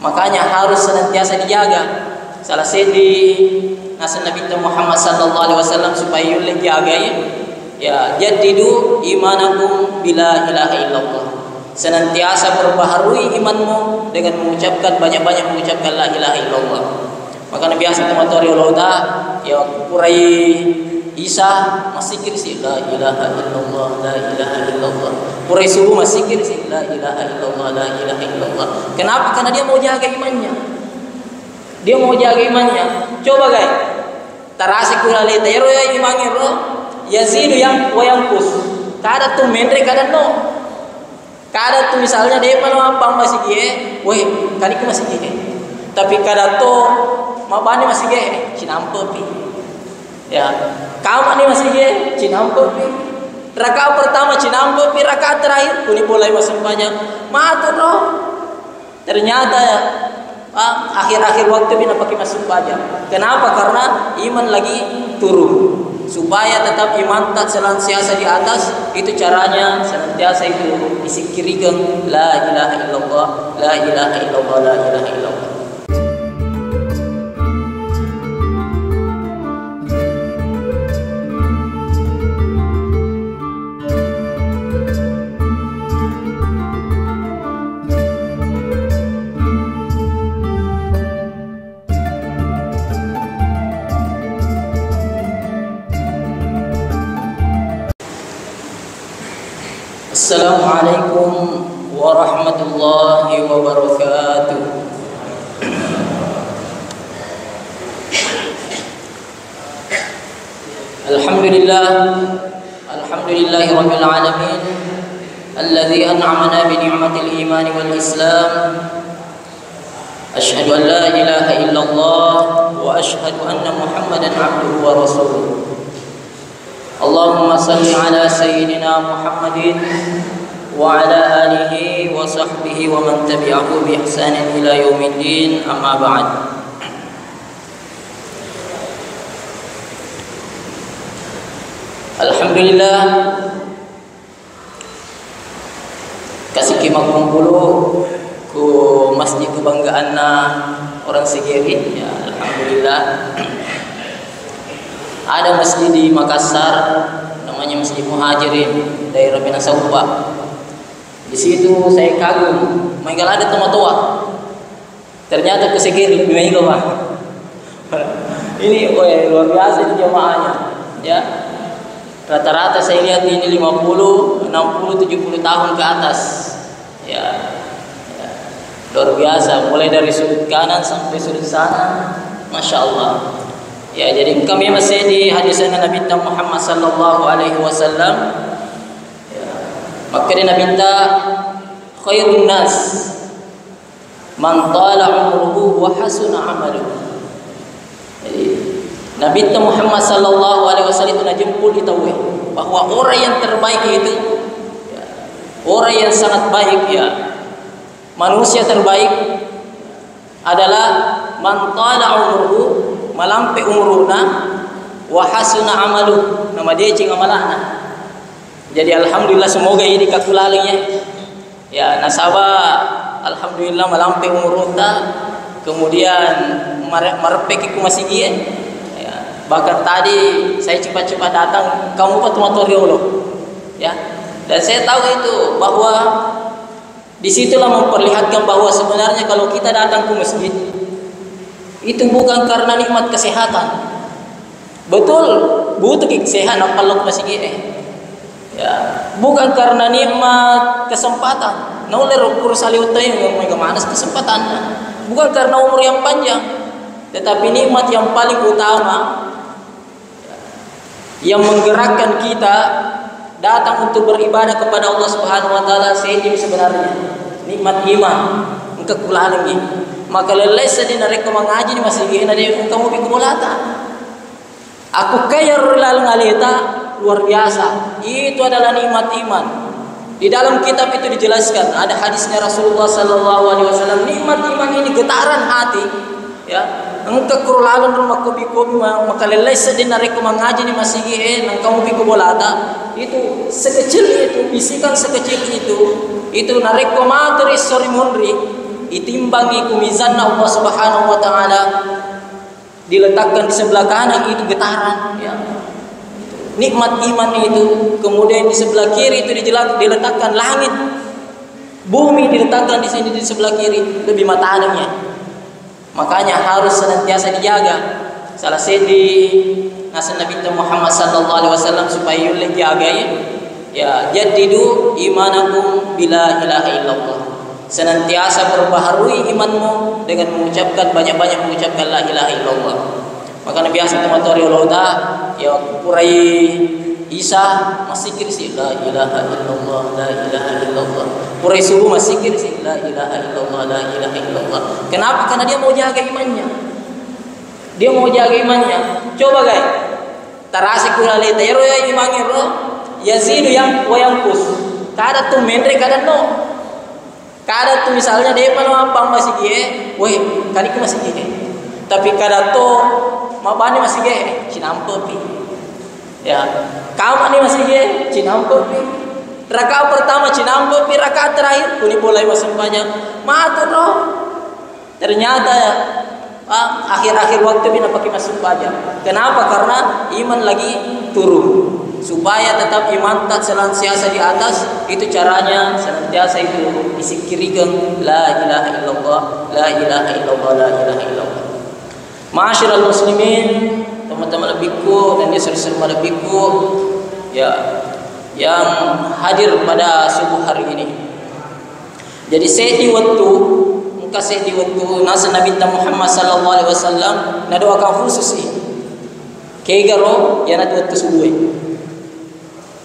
Makanya harus senantiasa dijaga. Salah sedi nasihat Nabi Muhammad sallallahu alaihi wasallam supaya yulle jaga ya jaddidu imanakum bila ilaha illallah. Senantiasa perbaharui imanmu dengan mengucapkan banyak-banyak mengucapkan la ilaha illallah. Maka biasa teman-teman Allah ya kurai Isa masih kirsi la ilaha illallah la ilaha illallah. Kurai subuh masih kirsi la ilaha illallah la ilaha illallah. Kenapa? Karena dia mau jaga imannya. Dia mau jaga imannya. Coba guys. Tarasi kula le tayro ya imannya ro yazidu yang wayangkus. Kada tu mendre kada no. Kada tu misalnya dia pano apa masih gie, woi kali ku masih gie. Tapi kada to mabani masih gie, cinampo pi. Ya, kamu ni masih gie, cinampo pi. Rakaat pertama cinampo pi, rakaat terakhir kuni mulai masuk banyak. Matur no. Ternyata ya akhir-akhir waktu bina pakai masuk banyak. Kenapa? Karena iman lagi turun. Supaya tetap iman tak senantiasa di atas, itu caranya senantiasa itu disikirikan la ilaha illallah la ilaha illallah la ilaha illallah. Assalamualaikum warahmatullahi wabarakatuh. Alhamdulillahi rabbil alamin alladzi an'amana bi ni'matil iman wal islam. Asyhadu an la ilaha illallah wa asyhadu anna Muhammadan abduhu wa rasuluh. Allahumma salli ala sayyidina Muhammadin wa ala alihi wa sahbihi wa man tabi'ahu bi ihsanin ila yaumiddin, amma ba'd. Alhamdulillah kasih kimak kumpulu ku masjid kebanggaan orang Segiri ya, alhamdulillah. Ada masjid di Makassar namanya Masjid Muhajirin daerah Binasaupa. Di situ saya kagum, menggal ada tomat-tomat. Ternyata ke Segiri menggal Pak. Ini luar biasa ini jamaahnya. Ya. Rata-rata saya lihat ini 50, 60, 70 tahun ke atas. Ya. Luar biasa, mulai dari sudut kanan sampai sudut sana. Masya Allah. Ya, jadi kami masih di hadis Nabi Muhammad sallallahu alaihi wasallam. Ya. Maka dia minta khairun nas man tala umruhu wa hasuna amaluhu. Jadi Nabi Muhammad sallallahu alaihi wasallam itu najempul ditahu bahwa orang yang terbaik itu ya, orang yang sangat baik ya. Manusia terbaik adalah man tala umruhu malampe umuruna wa hasuna amalu nama dia cing amalahna. Jadi alhamdulillah semoga ini kakulalingnya ya nasabah alhamdulillah malampe umuruna kemudian marepek ku masih dia ya. Bahkan tadi saya cepat-cepat datang kamu patumatoriolo ya, dan saya tahu itu bahwa disitulah memperlihatkan bahwa sebenarnya kalau kita datang ke masjid itu bukan karena nikmat kesehatan. Betul, butuh kesehatan kalau masih ya, bukan karena nikmat kesempatan. Nauler ukur saliutai ngamanas kesempatannya. Bukan karena umur yang panjang, tetapi nikmat yang paling utama yang menggerakkan kita datang untuk beribadah kepada Allah Subhanahu wa taala sehingga sebenarnya nikmat iman engkau kulalagi. Maka lelesa din nareko mengaji ni masih gina dia kamu bikumulata. Aku kaya rulal ngaleta luar biasa. Itu adalah nikmat iman. Di dalam kitab itu dijelaskan ada hadisnya Rasulullah sallallahu alaihi wasallam, nikmat iman ini getaran hati ya. Engkau kurulalun rumah kopi-kopi maka lelesa din nareko mengaji ni masih gina kamu bikumulata. Itu sekecil itu bisikan sekecil itu nareko materi sorry mondri itimbangi kumizan Allah Subhanahu wa taala, diletakkan di sebelah kanan itu getaran, ya. Nikmat iman itu. Kemudian di sebelah kiri itu diletakkan langit, bumi diletakkan di sini di sebelah kiri, lebih matanya. Makanya harus senantiasa dijaga. Salah sedi nasihat Nabi Muhammad sallallahu alaihi wasallam supaya yulih jaga ya, jaddidu imanakum bila ilaha illallah. Senantiasa perbaharui imanmu dengan mengucapkan banyak-banyak mengucapkan la ilaha illallah. Makanya biasa teman-teman riolota ya kurai Isa masih kirsi la ilaha illallah, la ilaha illallah. Kurai subuh masih kirsi la ilaha illallah, la ilaha illallah. Kenapa? Karena dia mau jaga imannya. Dia mau jaga imannya. Coba guys, tarasik kulale tayro ya imannya ro yazidu yang wayangkus. Kada tuh mendre kada no. Kada tuh misalnya dia apa masih gie, weh kali ku masih gie. Tapi kada tuh mabani masih gie, cinampe pi. Ya, kamu ni masih gie, cinampe pi. Rakaat pertama cinampe pi, rakaat terakhir kuni mulai masuk banyak. Matur roh. Ternyata ya akhir-akhir waktu bina pakai masuk pajak. Kenapa? Karena iman lagi turun. Supaya tetap iman tak senantiasa di atas, itu caranya senantiasa itu disikirikan la ilaha illallah, la ilaha illallah, la ilaha illallah. Ma'asyiral muslimin, teman-teman lebihku dan saudara-saudara lebihku ya yang hadir pada subuh hari ini. Jadi sedi waktu kasih di waktu nasa Nabi Muhammad sallallahu alaihi wasallam na doakan khusus ini. Kegaro ya na waktu subuh.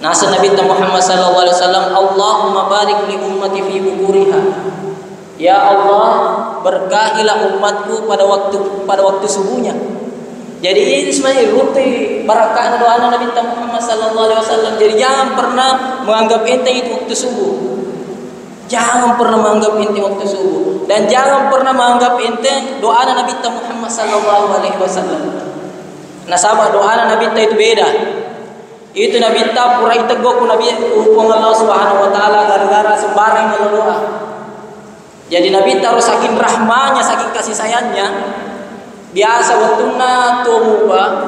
Nasa Nabi Muhammad sallallahu alaihi wasallam, Allahumma barik li ummati fi bukuriha. Ya Allah, berkahilah umatku pada waktu subuhnya. Jadi ini sebenarnya rutin barakah doa Nabi Muhammad sallallahu alaihi wasallam. Jadi jangan pernah menganggap enteng itu waktu subuh. Jangan pernah menganggap enteng waktu subuh, dan jangan pernah menganggap enteng doa Nabi Muhammad sallallahu alaihi wasallam. Nasabah doa Nabi itu beda. Itu Nabi ta pura itegok Nabi hukum Allah Subhanahu wa taala gara-gara sembarang doa. Jadi Nabi taruh saking rahmanya, saking kasih sayangnya, biasa waktuna tumuba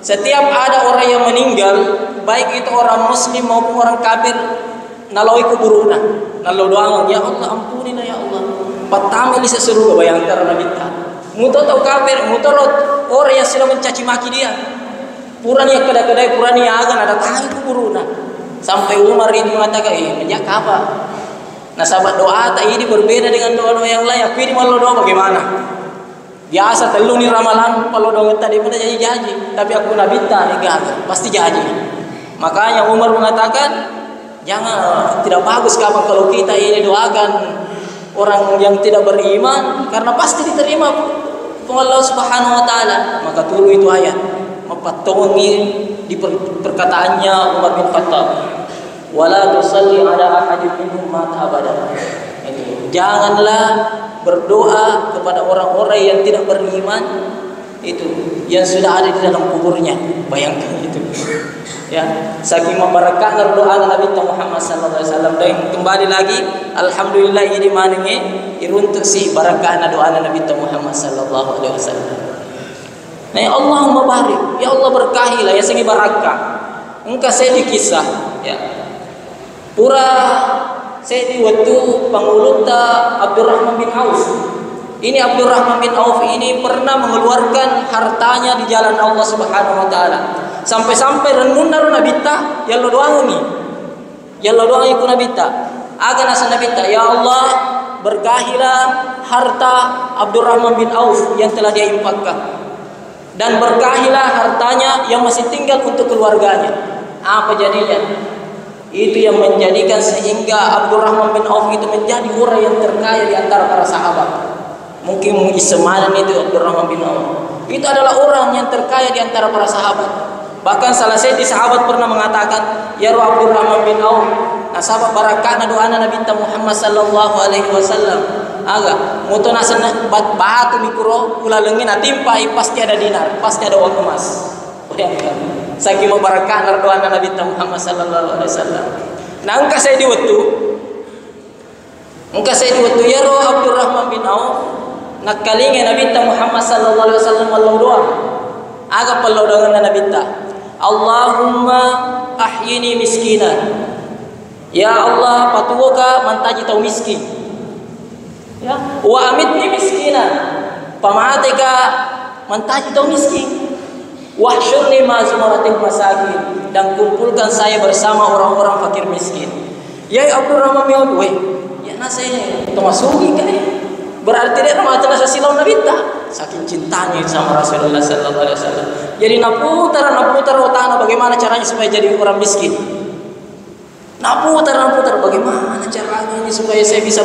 setiap ada orang yang meninggal, baik itu orang muslim maupun orang kafir, nalawi kuburuna, nalau doa, ya Allah ampunilah ya Allah. Pertama ini seseru bayangkan Nabi ta. Muto tau kafir, muto orang yang sudah mencaci maki dia. Purani yang kedai-kedai purani yang akan ada tangan kuburuna. Sampai Umar itu mengatakan, menjak apa? Nah sahabat doa tak ini berbeda dengan doa-doa yang lain. Aku ini malu doa bagaimana? Biasa telung ni ramalan kalau doa tadi mana janji-janji. Tapi aku Nabi tak gagal, pasti janji. Makanya Umar mengatakan, jangan, tidak bagus kapan kalau kita ini doakan orang yang tidak beriman, karena pasti diterima Allah Subhanahu wa taala. Maka tulu itu ayat mepatongi di perkataannya Umar bin Khattab, wala tusalli ala ahadin minhum mata abada. Ini janganlah berdoa kepada orang-orang yang tidak beriman itu yang sudah ada di dalam kuburnya. Bayangkan itu. Ya, saking membarakahnya doa Nabi Muhammad sallallahu alaihi wasallam. Dan kembali lagi alhamdulillah ini manenge iruntuk si barakahna doa Nabi Muhammad sallallahu alaihi wasallam. Nah, Allahumma barik, ya Allah berkahilah, ya sengi barakah. Engkau saya dikisah, ya. Pura saya di waktu panguluta Abdurrahman bin Auf. Ini Abdurrahman bin Auf ini pernah mengeluarkan hartanya di jalan Allah Subhanahu wa taala. Sampai-sampai renun naru nabita, ya Allah doang ni. Ya Allah doang iku nabita. Aga nasa nabita, ya Allah berkahilah harta Abdurrahman bin Auf yang telah dia infakkan. Dan berkahilah hartanya yang masih tinggal untuk keluarganya. Apa jadinya? Itu yang menjadikan sehingga Abdurrahman bin Auf itu menjadi orang yang terkaya di antara para sahabat. Mungkin isemanan itu Abdurrahman bin Auf. Itu adalah orang yang terkaya di antara para sahabat. Bahkan salah satu sahabat pernah mengatakan, ya Abdurrahman bin Auf, nasabah barakahna doa Nabi Muhammad sallallahu alaihi wasallam. Aga moto nasa batu mikro kula lengin atimpai pasti ada dinar, pasti ada uang emas. Bayangkan saking membarakahna doa Nabi Muhammad sallallahu alaihi wasallam. Nangka saya di waktu Engka saya waktu yaro Abdurrahman bin Auf nakalinga Nabi Muhammad sallallahu alaihi wasallam wallahu doa. Aga pallo dengan Nabi ta. Allahumma ahyini miskinan. Ya Allah, patuoka mantaji tau miskin. Ya, wa amitni miskinan. Pamatika mantaji tau miskin. Wahsyurni ma zumaratil masakin, dan kumpulkan saya bersama orang-orang fakir miskin. Ya Abdurrahman bin Auf, ya nasanya termasuki kan? Berarti dia mata nasa silau Nabi ta. Saking cintanya sama Rasulullah sallallahu alaihi wasallam. Jadi naputar otana bagaimana caranya supaya jadi orang miskin. Naputar bagaimana caranya ini supaya saya bisa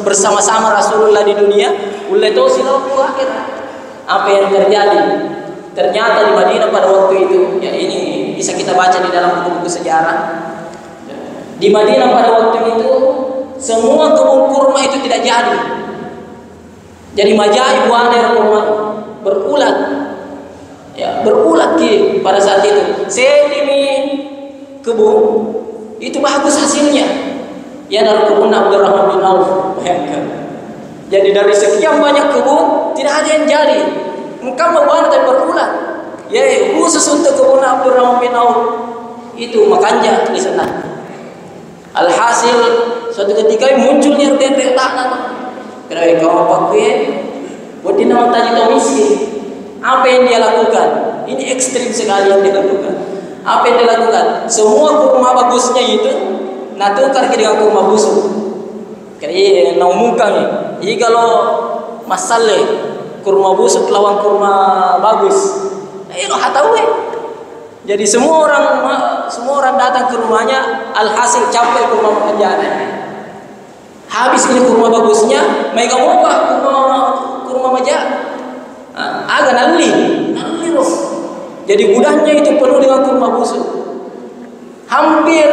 bersama-sama Rasulullah di dunia. Ulai tahu silau akhir. Apa yang terjadi? Ternyata di Madinah pada waktu itu, ya ini bisa kita baca di dalam buku-buku sejarah. Di Madinah pada waktu itu semua kebun kurma itu tidak jadi. Jadi majai buana kurma berulat. Ya, berulat pada saat itu. Sedimi kebun itu bagus hasilnya. Ya dari kebun Abdurrahman bin Auf. Bayangkan. Jadi dari sekian banyak kebun tidak ada yang jadi. Engkau membuat dan berulat. Ya, khusus untuk kebun Abdurrahman bin Auf itu makanya di sana. Alhasil suatu ketika muncul yang tenteng tanah. Kerana kau pakai buat dia nama tanya tahu miskin. Apa yang dia lakukan? Ini ekstrim sekali yang dia lakukan. Apa yang dia lakukan? Semua kurma bagusnya itu natukar dengan kurma busuk. Kerana naumungkan ini kalau masalah kurma busuk lawan kurma bagus. Lo tahu Jadi semua orang datang ke rumahnya, alhasil capai kurma pekerjaan. Habis ini kurma bagusnya, mereka mau apa? Kurma maja. Agak nalli loh. Jadi gudangnya itu penuh dengan kurma busuk. Hampir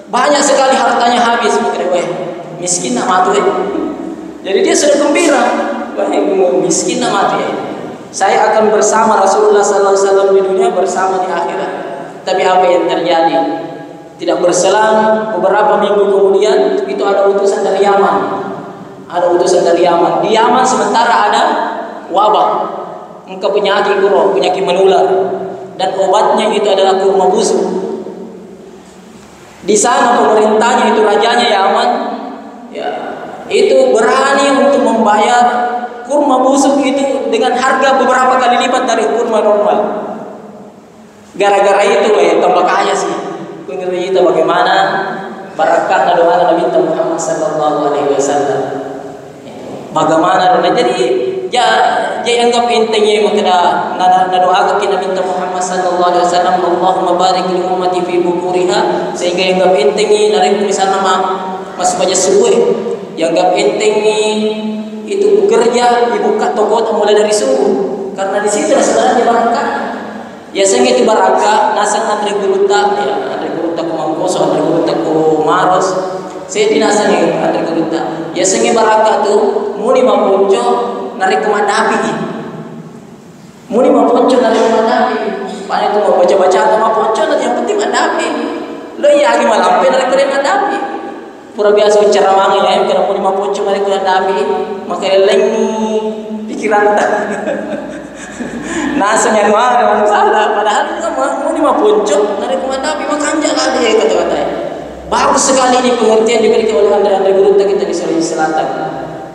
banyak sekali hartanya habis. Miskin nak mati. Jadi dia sudah gembira. Miskin nak mati. Saya akan bersama Rasulullah sallallahu alaihi wasallam di dunia, bersama di akhirat. Tapi apa yang terjadi? Tidak berselang beberapa minggu kemudian itu ada utusan dari Yaman. Ada utusan dari Yaman. Di Yaman sementara ada wabah. Engkau penyakit menular, dan obatnya itu adalah kurma busuk. Di sana pemerintahnya itu rajanya Yaman, ya, itu berani untuk membayar kurma busuk itu dengan harga beberapa kali lipat dari kurma normal. Gara-gara itu tambah kaya sih. Mengerti itu bagaimana barakah doa Nabi Muhammad sallallahu alaihi wasallam. Bagaimana jadi anggap entengnya makna doa ke Nabi Muhammad sallallahu alaihi wasallam, Allahumma barik li ummati fi bukuriha, sehingga anggap entengnya narik misalnya masuk aja subuh. Yang anggap entengnya itu bekerja dibuka toko mulai dari subuh, karena di situ sebenarnya barakah. Biasanya itu barakah nasang antri guruta, ya antri guruta ku Mangkoso, antri guruta ku Maros. Saya di nasang antri guruta. Biasanya barakah tuh muni mapunco narik ke Madapi. Muni mapunco narik ke Madapi. Pan itu mau baca-baca atau mapunco nanti yang penting Madapi. Lo iya lagi malam narik ke Madapi. Pura biasa bicara mangi ya, karena muni mapunco narik ke Madapi, maka leng pikiran tak. Nasanya luar salah, padahal mau lima puncuk dari Madapi makanya lah dia kata-kata. Bagus sekali ini pengertian diberikan oleh Anda guru kita di Sulawesi Selatan,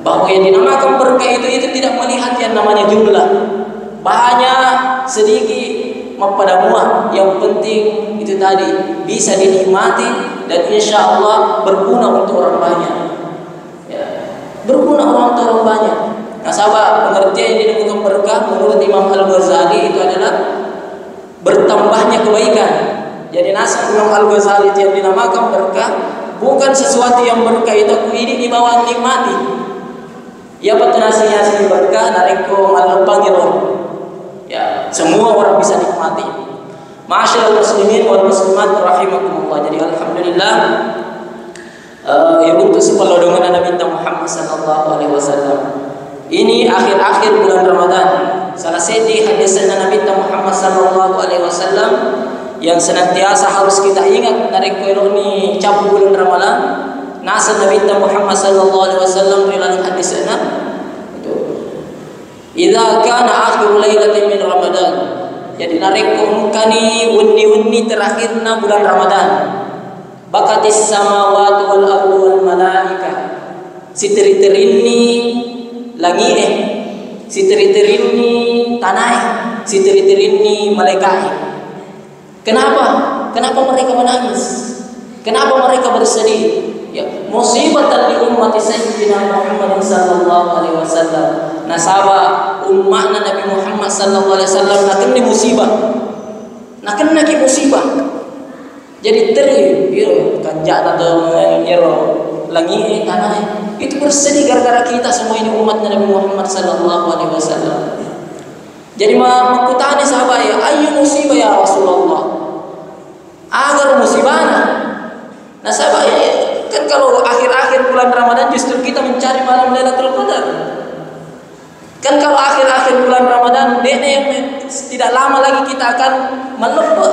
bahwa yang dinamakan berkah itu tidak melihat yang namanya jumlah banyak sedikit pada muah. Yang penting itu tadi bisa dinikmati dan insya Allah berguna untuk orang banyak. Ya, berguna untuk orang banyak. Nah sahabat, pengertian yang dinamakan berkah menurut Imam Al-Ghazali itu adalah bertambahnya kebaikan. Jadi nasihat Imam Al-Ghazali yang dinamakan berkah bukan sesuatu yang berkah itu ini di bawah nikmati. Ya betul nasihat berkah dari ko malapangiro. Ya, semua orang bisa nikmati. Ma'asyiral muslimin wal muslimat rahimakumullah. Jadi alhamdulillah untuk sepelodongan Nabi Muhammad sallallahu alaihi wasallam. Ini akhir-akhir bulan Ramadan. Salah satu hadis Nabi Muhammad sallallahu alaihi wasallam yang senantiasa harus kita ingat dari ini cap bulan Ramadan nasa Nabi Muhammad sallallahu alaihi wasallam dalam hadis itu. Idza kana akhir lailatin min Ramadan. Jadi narekum kani unni terakhirna bulan Ramadan. Bakatis samawati wal ardu wal malaikah. Siteri-terini langit siteri-terini tanah siteri-terini malaikat. Kenapa? Kenapa mereka menangis? Kenapa mereka bersedih? Ya, musibatan li ummati sayyidina Muhammad sallallahu alaihi wasallam. Nasaba umatna Nabi Muhammad sallallahu alaihi wasallam nakena musibah. Nakena musibah. Jadi teri kanjana do ngero langit tanah itu bersedih gara-gara kita semua ini umat Nabi Muhammad sallallahu alaihi wasallam. Jadi makutane sahabat ya, ayu musibah ya Rasulullah. Agar musibahna. Nah sahabat ya, kan kalau akhir-akhir bulan Ramadan justru kita mencari malam Lailatul Qadar. Kan kalau akhir-akhir bulan Ramadan tidak lama lagi kita akan melebut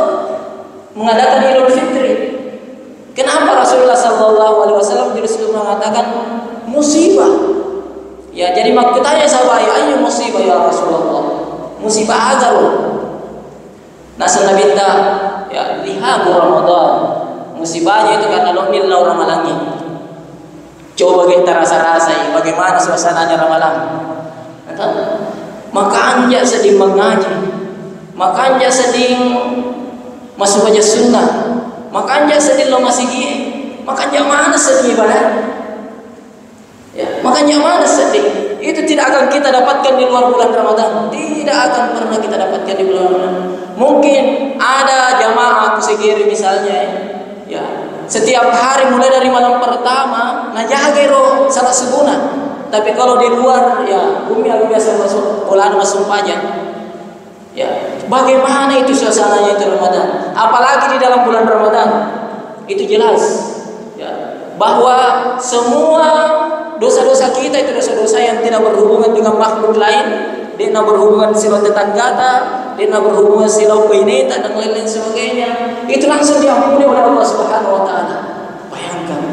mengadakan Idul Fitri. Kenapa Rasulullah sallallahu alaihi wasallam justru mengatakan musibah? Ya, jadi makutanya sahabat ya, ayu musibah ya Rasulullah. Musibah agar nasa Nabi ya lihat Ramadan. Musibahnya itu karena nilai ramalannya. Coba kita rasa-rasa bagaimana suasananya ramalan. Maka anja sedang mengaji, maka anja sedang masuk baca sunnah, maka anja sedang lo masih gini, maka anja mana sedang ibadah. Ya, maka anja mana sedang. Itu tidak akan kita dapatkan di luar bulan Ramadan. Tidak akan pernah kita dapatkan di bulan Ramadan. Mungkin ada jamaah aku segiri misalnya ya, setiap hari mulai dari malam pertama nah jaga roh salat subuhna. Tapi kalau di luar ya bumi aku biasa masuk bola masuk pajak. Ya, bagaimana itu suasananya itu Ramadan? Apalagi di dalam bulan Ramadan. Itu jelas ya, bahwa semua dosa-dosa kita itu dosa-dosa yang tidak berhubungan dengan makhluk lain. Dia nak berhubungan silau tetanggata, dia nak berhubungan silau peneta dan lain-lain sebagainya. Itu langsung diampuni oleh Allah Subhanahu wa taala. Bayangkan.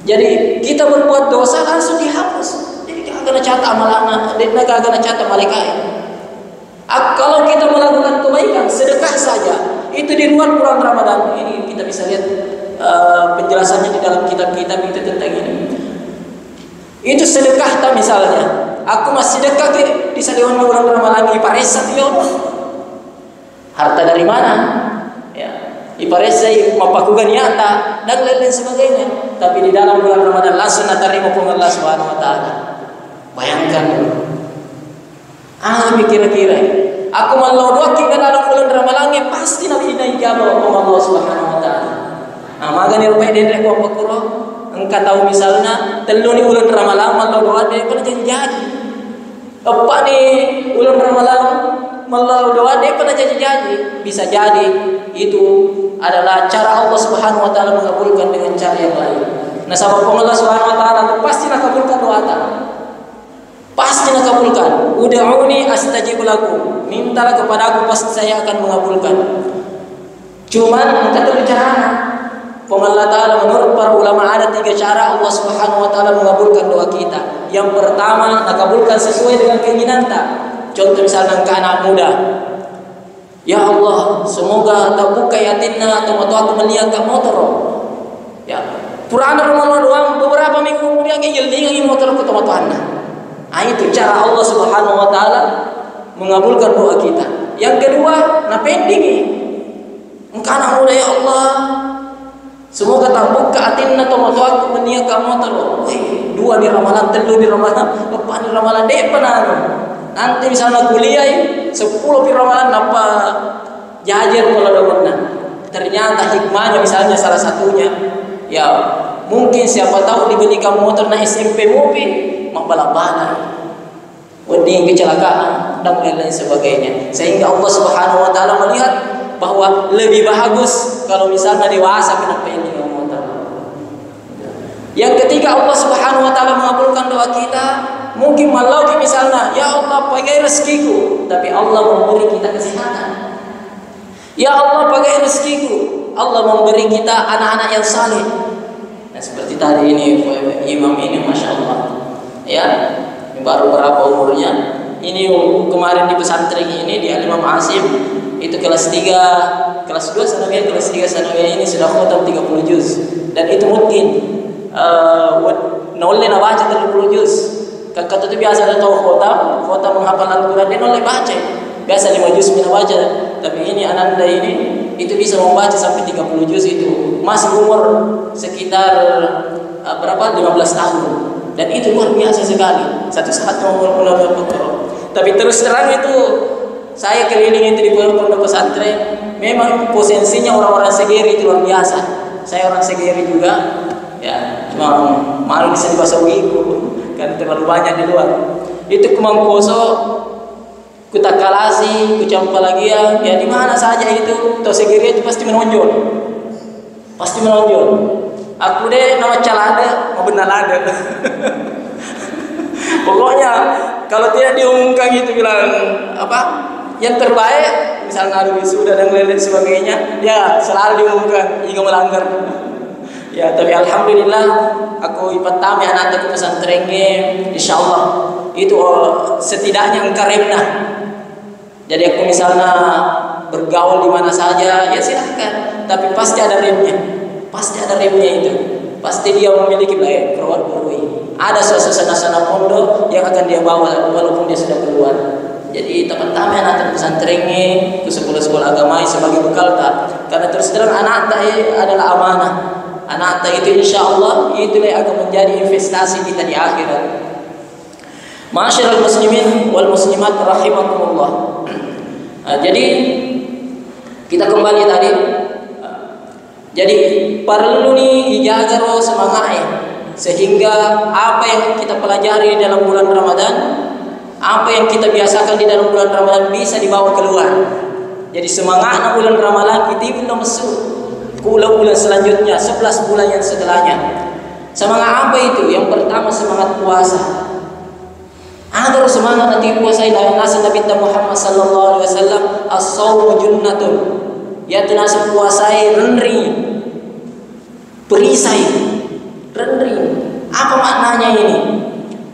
Jadi kita berbuat dosa langsung dihapus. Jadi kita akan catat amalan, dia nak akan catat malaikat. Kalau kita melakukan kebaikan, sedekah saja. Itu di luar bulan Ramadan. Ini kita bisa lihat penjelasannya di dalam kitab-kitab itu tentang ini. Itu sedekah tak misalnya. Aku masih sedekah di saliwan bulan Ramadan iparesa ya Allah. Harta dari mana? Ya, iparesa mapakugan nyata dan lain-lain sebagainya. Tapi di dalam bulan Ramadan langsung terima pun Allah Subhanahu wa taala. Bayangkan. Kira-kira aku malau doa kita dalam bulan Ramadan pasti nabi ina ijabah Allah Subhanahu wa taala. Maka ni rupai dia ko pakuro. Engkau tahu misalnya telu ni bulan Ramadan malau doa dia pernah jadi. Apa ni bulan Ramadan malau doa dia pernah jadi. Bisa jadi itu adalah cara Allah Subhanahu wa taala mengabulkan dengan cara yang lain. Nah, sebab Allah Subhanahu wa taala itu pasti nak kabulkan doa ta. Pasti nak kabulkan. Ud'uni astajib lakum. Mintalah kepada aku pasti saya akan mengabulkan. Cuman kita tahu caranya. Allah Ta'ala menurut para ulama ada 3 cara Allah Subhanahu wa taala mengabulkan doa kita. Yang pertama, nakabulkan sesuai dengan keinginan tak. Contoh misalnya ke anak muda. Ya Allah, semoga tak buka yatinna atau aku melihat ke motor. Ya, Purana Ramadan doang beberapa minggu kemudian ngejeling motor ke tempat anda. Itu cara Allah Subhanahu wa taala mengabulkan doa kita. Yang kedua, na pending. Engkau anak muda ya Allah, semoga tak buka atinna atau aku meniak kamu terus. Dua di ramalan, telu di ramalan, lepas di ramalan deh penang. Nanti misalnya kuliah 10 di ramalan apa jajar kalau dapatnya. Ternyata hikmahnya misalnya salah satunya, ya mungkin siapa tahu dibelikan motor na SMP mobil, mak balap-balap. Wedding kecelakaan dan lain-lain sebagainya. Sehingga Allah Subhanahu wa taala melihat bahwa lebih bagus kalau misalnya dewasa kenapa ini motor. Yang ketiga, Allah Subhanahu wa taala mengabulkan doa kita. Mungkin malau misalnya, ya Allah pakai rezekiku, tapi Allah memberi kita kesehatan. Ya Allah pakai rezekiku, Allah memberi kita anak-anak yang saleh. Nah seperti tadi ini imam ini masya Allah, ya ini baru berapa umurnya? Ini kemarin di pesantren ini di Al-Imam Asim itu kelas 3, kelas 2 sanawiyah, kelas 3 sanawiyah ini sudah khatam 30 juz, dan itu mungkin nolnya baca 30 juz. Kata itu biasa ada tahu khatam menghafal Al-Quran dia nolnya baca. Biasa 5 juz mina baca, tapi ini ananda ini itu bisa membaca sampai 30 juz, itu masih umur sekitar berapa 15 tahun, dan itu luar biasa sekali. Satu saat mau menambah Al-Quran. Tapi terus terang itu saya keliling itu di pondok pesantren, memang posisinya orang-orang Segeri itu luar biasa. Saya orang Segeri juga, ya cuma malu bisa dibasawiku kan terlalu banyak di luar. Itu Kumangkoso, Kutakalasi, Kucampalagia, ya di mana saja itu, atau Segeri itu pasti menonjol, pasti menonjol. Aku deh nama Calada, mau benar ada. Pokoknya kalau tidak diumumkan gitu bilang apa yang terbaik, misalnya ada wisuda dan lain sebagainya, ya selalu diumumkan jika melanggar. Ya tapi alhamdulillah aku pertama anak ke pesantrennya, insyaallah itu setidaknya engkaremna. Jadi aku misalnya bergaul di mana saja ya silahkan, tapi pasti ada remnya, pasti ada remnya itu, pasti dia memiliki baik keluar berui. Ada suasana pondok yang akan dia bawa walaupun dia sudah keluar. Jadi pertama anak pesantrennya ke sekolah-sekolah agama sebagai bekal tak, karena terus terang anak adalah amanah. Anak itu insya Allah itulah yang akan menjadi investasi kita di akhirat. Ma'asyiral muslimin wal muslimat rahimakumullah. Jadi kita kembali tadi. Jadi perlu nih dijaga roh semangatnya, sehingga apa yang kita pelajari dalam bulan Ramadan, apa yang kita biasakan di dalam bulan Ramadan bisa dibawa keluar. Jadi semangatnya bulan Ramadan itu belum masuk bulan selanjutnya, 11 bulan yang setelahnya. Semangat apa itu? Yang pertama semangat puasa. Agar semangat nanti puasa nasi Nabi Muhammad sallallahu alaihi wasallam, as-shaumu junnatun. Yaitu nasi puasai renri, perisai, renri. Apa maknanya ini?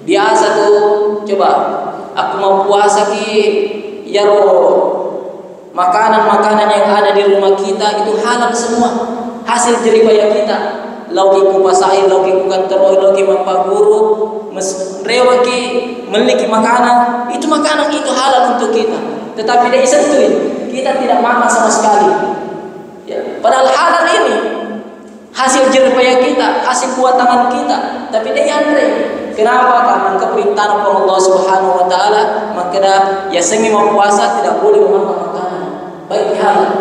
Biasa tuh, coba aku mau puasa ki ya makanan-makanan yang ada di rumah kita itu halal semua, hasil jeripaya kita. Lauki kupasai, lauki kukanteroi, lauki mampaguru, rewaki memiliki makanan, itu makanan itu halal untuk kita. Tetapi dia sentuh, kita tidak makan sama sekali. Ya, padahal halal ini hasil jeripaya kita, hasil buat tangan kita, tapi dia andre. Kenapa? Karena keperintahan Allah Subhanahu Wa Taala, maka ya semi mau puasa tidak boleh memakan makanan baik halal.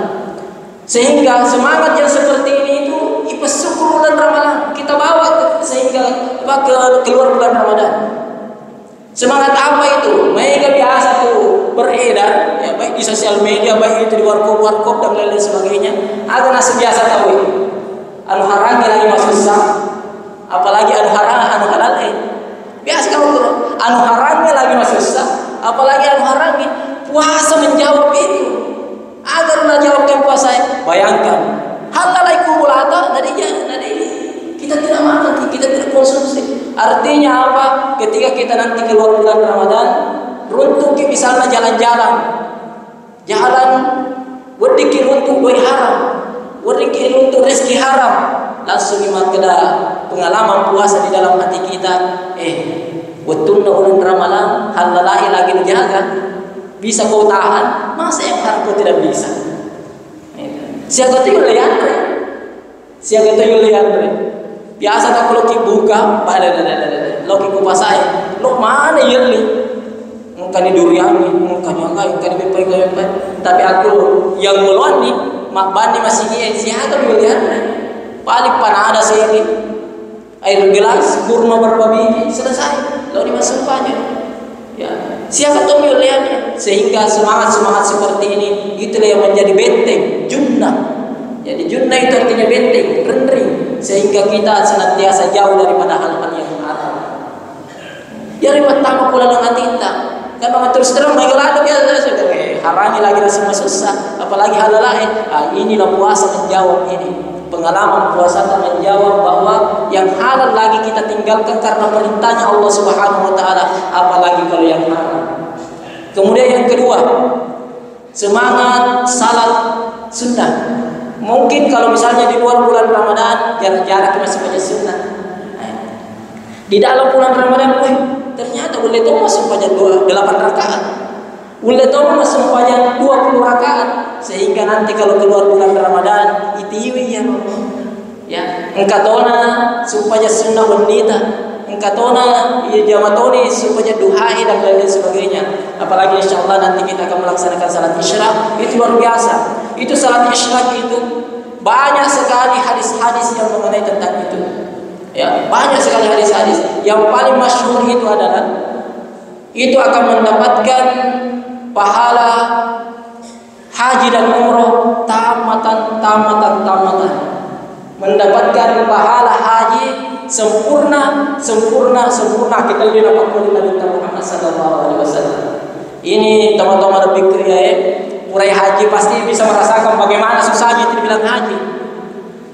Sehingga semangat yang seperti ini itu syukur bulan Ramadan kita bawa sehingga keluar bulan Ramadan. Semangat apa itu? Mereka biasa tuh beredar, ya baik di sosial media, baik itu di warkop dan lain sebagainya. Agar nasi biasa tahu ini. Anu haram lagi masuk susah, apalagi anu halal biasa kamu tuh anu haramnya lagi masuk susah, apalagi anu haramnya. Puasa menjawab itu. Agar menjawabkan puasa, bayangkan halal kumulator dari kita tidak makan, kita tidak konsumsi. Artinya apa? Ketika kita nanti keluar bulan Ramadan, runtuh misalnya jalan-jalan, berdikir runtuh doi haram, berdikir runtuh rezeki haram, langsung iman keda pengalaman puasa di dalam hati kita. Betul bulan Ramadan halal lagi dijaga. Bisa kau tahan, masa yang haram kau tidak bisa? Siapa tu Leandre? Siapa tu Leandre? Biasa tak kalau kita buka, lo kita pasai, lo mana yerli? Mungkin di durian, mungkin yang lain, mungkin di bepai. Tapi aku yang meluan ni, mak bani masih dia. Siapa tu Leandre? Paling panada sini, air gelas, kurma berapa biji, selesai. Lo dimasuk banyak. Ya, siapa tu Leandre? Sehingga semangat seperti ini, itulah yang menjadi benteng, junnah. Jadi junnah itu artinya benteng, rendering, sehingga kita senantiasa jauh daripada hal-hal yang haram. Yang pertama pula dengan tinta, karena terus terang mengelak biasa sudah haramnya lagi rasa susah, apalagi halal lain. Inilah puasa menjawab ini. pengalaman puasa menjawab bahwa yang halal lagi kita tinggalkan karena perintahnya Allah Subhanahu wa taala, apalagi kalau yang haram. Kemudian yang kedua, semangat salat sunnah. Mungkin kalau misalnya di luar bulan Ramadan jarak-jarak masih baca sunnah. Di dalam bulan Ramadan, ternyata boleh tuh masuk baca 8 rakaat. Boleh tuh masuk baca 20 rakaat, sehingga nanti kalau keluar bulan Ramadan itiwi ya engkatona supaya sunnah wanita, engkatona ya jamatoni supaya duhai dan lain sebagainya. Apalagi insyaallah nanti kita akan melaksanakan salat isyraq, itu luar biasa. Itu salat isyraq itu banyak sekali hadis-hadis yang mengenai tentang itu. Ya, banyak sekali hadis-hadis. Yang paling masyhur itu adalah itu akan mendapatkan pahala haji dan umroh tamatan. Mendapatkan pahala haji sempurna. Kita lihat apa Nabi Muhammad SAW. Ini teman-teman berpikir ya, urai haji pasti bisa merasakan bagaimana susahnya itu bilang haji.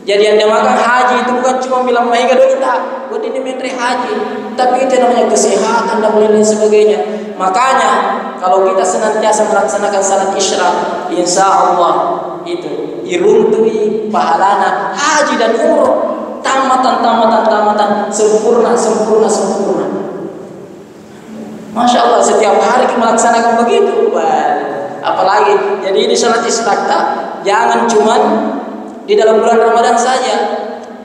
Jadi yang dinamakan haji itu bukan cuma bilang mahika doita, buat ini menteri haji, tapi itu namanya kesehatan dan lain sebagainya. Makanya kalau kita senantiasa melaksanakan salat isyraq, insya Allah itu iruntui pahalana haji dan umroh tamatan, sempurna. Masya Allah, setiap hari kita melaksanakan begitu. Apalagi jadi ini salat isyraq jangan cuman di dalam bulan Ramadan saja,